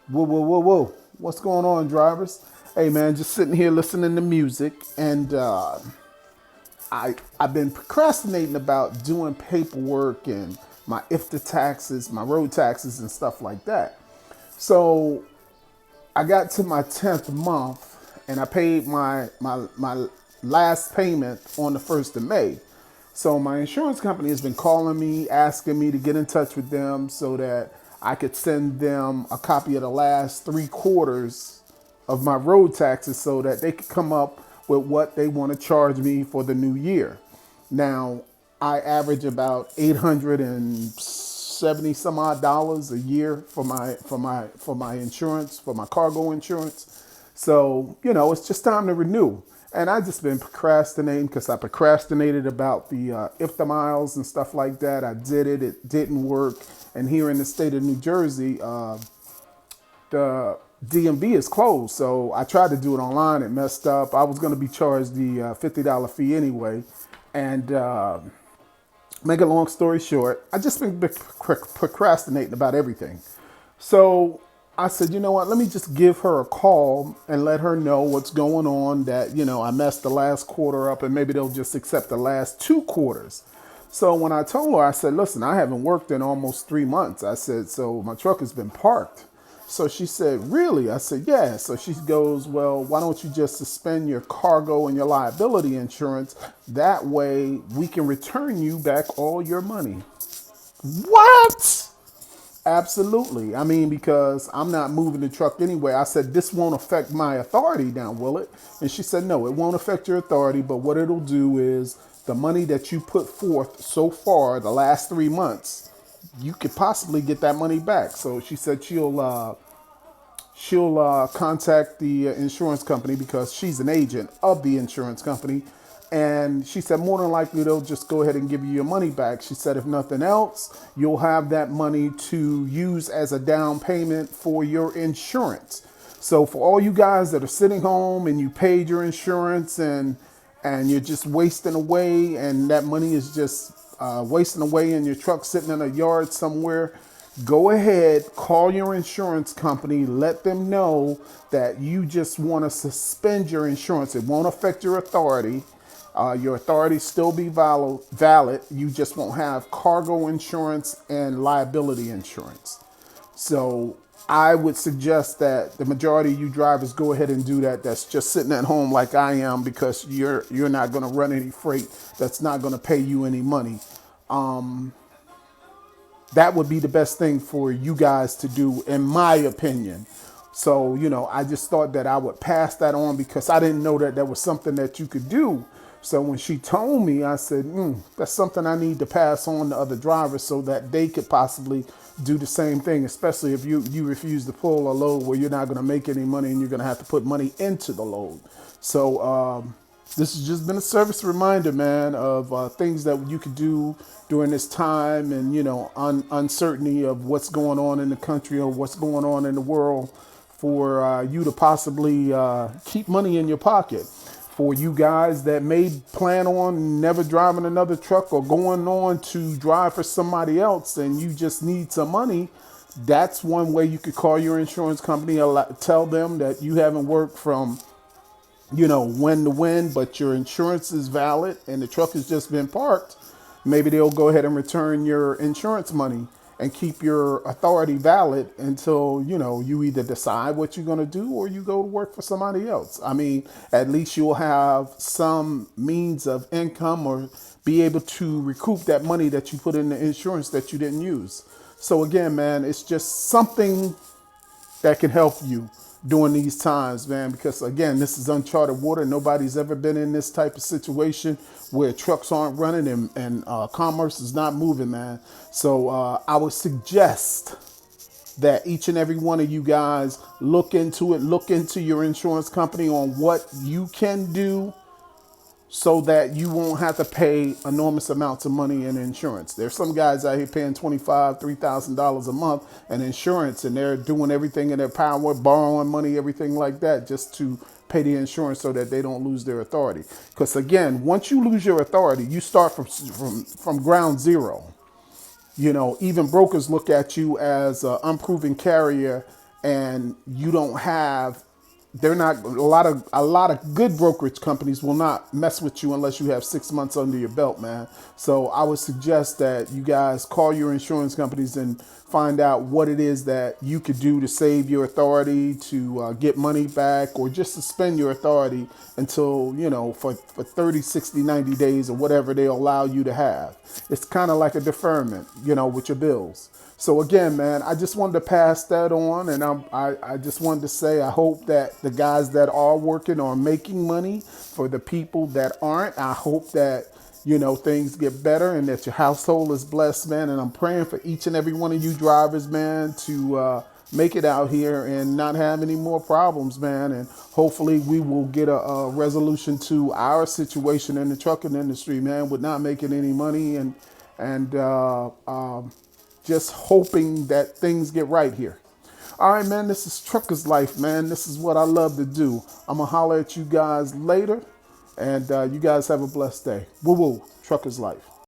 Whoa, whoa, whoa, whoa. What's going on, drivers? Hey, man, just sitting here listening to music, and I've been procrastinating about doing paperwork and my IFTA taxes, my road taxes, and stuff like that. So I got to my 10th month, and I paid my last payment on the 1st of May. So my insurance company has been calling me, asking me to get in touch with them so that I could send them a copy of the last 3 quarters of my road taxes so that they could come up with what they want to charge me for the new year. Now, I average about 870 some odd dollars a year for my insurance, for my cargo insurance. So, it's just time to renew. And I just been procrastinating because I procrastinated about the IFTA miles and stuff like that. I did it. It didn't work. And here in the state of New Jersey, the DMV is closed. So I tried to do it online. It messed up. I was going to be charged the $50 fee anyway. And make a long story short, I just been procrastinating about everything. So I said, you know what, let me just give her a call and let her know what's going on, that, I messed the last quarter up and maybe they'll just accept the last 2 quarters. So when I told her, I said, listen, I haven't worked in almost 3 months. I said, so my truck has been parked. So she said, really? I said, yeah. So she goes, well, why don't you just suspend your cargo and your liability insurance? That way we can return you back all your money. What? Absolutely. I mean, because I'm not moving the truck anyway. I said, this won't affect my authority now, will it? And she said, no, it won't affect your authority. But what it'll do is the money that you put forth so far, the last 3 months, you could possibly get that money back. So she said she'll contact the insurance company because she's an agent of the insurance company. And she said, more than likely, they'll just go ahead and give you your money back. She said, if nothing else, you'll have that money to use as a down payment for your insurance. So for all you guys that are sitting home and you paid your insurance and you're just wasting away, and that money is just wasting away in your truck sitting in a yard somewhere, go ahead, call your insurance company, let them know that you just want to suspend your insurance. It won't affect your authority. Your authority still be valid. You just won't have cargo insurance and liability insurance. So I would suggest that the majority of you drivers go ahead and do that. That's just sitting at home like I am, because you're not going to run any freight that's not going to pay you any money. That would be the best thing for you guys to do, in my opinion. So, I just thought that I would pass that on because I didn't know that that was something that you could do. So when she told me, I said, that's something I need to pass on to other drivers so that they could possibly do the same thing, especially if you refuse to pull a load where you're not going to make any money and you're going to have to put money into the load. So this has just been a service reminder, man, of things that you could do during this time and, uncertainty of what's going on in the country or what's going on in the world, for you to possibly keep money in your pocket. For you guys that may plan on never driving another truck or going on to drive for somebody else and you just need some money, that's one way you could call your insurance company, tell them that you haven't worked from when to when, but your insurance is valid and the truck has just been parked. Maybe they'll go ahead and return your insurance money and keep your authority valid until, you either decide what you're going to do or you go to work for somebody else. I mean, at least you'll have some means of income or be able to recoup that money that you put in the insurance that you didn't use. So again, man, it's just something that can help you during these times, man, because again, this is uncharted water. Nobody's ever been in this type of situation where trucks aren't running and commerce is not moving, man. So I would suggest that each and every one of you guys look into it, look into your insurance company on what you can do so that you won't have to pay enormous amounts of money in insurance. There's some guys out here paying $2,500, $3,000 a month in insurance, and they're doing everything in their power, borrowing money, everything like that, just to pay the insurance so that they don't lose their authority. Because again, once you lose your authority, you start from ground zero. Even brokers look at you as an unproven carrier and you don't have, they're not, a lot of good brokerage companies will not mess with you unless you have 6 months under your belt, man. So I would suggest that you guys call your insurance companies and find out what it is that you could do to save your authority, to get money back, or just suspend your authority until, for 30, 60, 90 days or whatever they allow you to have. It's kind of like a deferment, with your bills. So again, man, I just wanted to pass that on, and I just wanted to say I hope that the guys that are working are making money. For the people that aren't, I hope that things get better and that your household is blessed, man. And I'm praying for each and every one of you drivers, man, to make it out here and not have any more problems, man. And hopefully we will get a resolution to our situation in the trucking industry, man, with not making any money and just hoping that things get right here. All right, man, this is Trucker's Life, man. This is what I love to do. I'm going to holler at you guys later, and you guys have a blessed day. Woo-woo, Trucker's Life.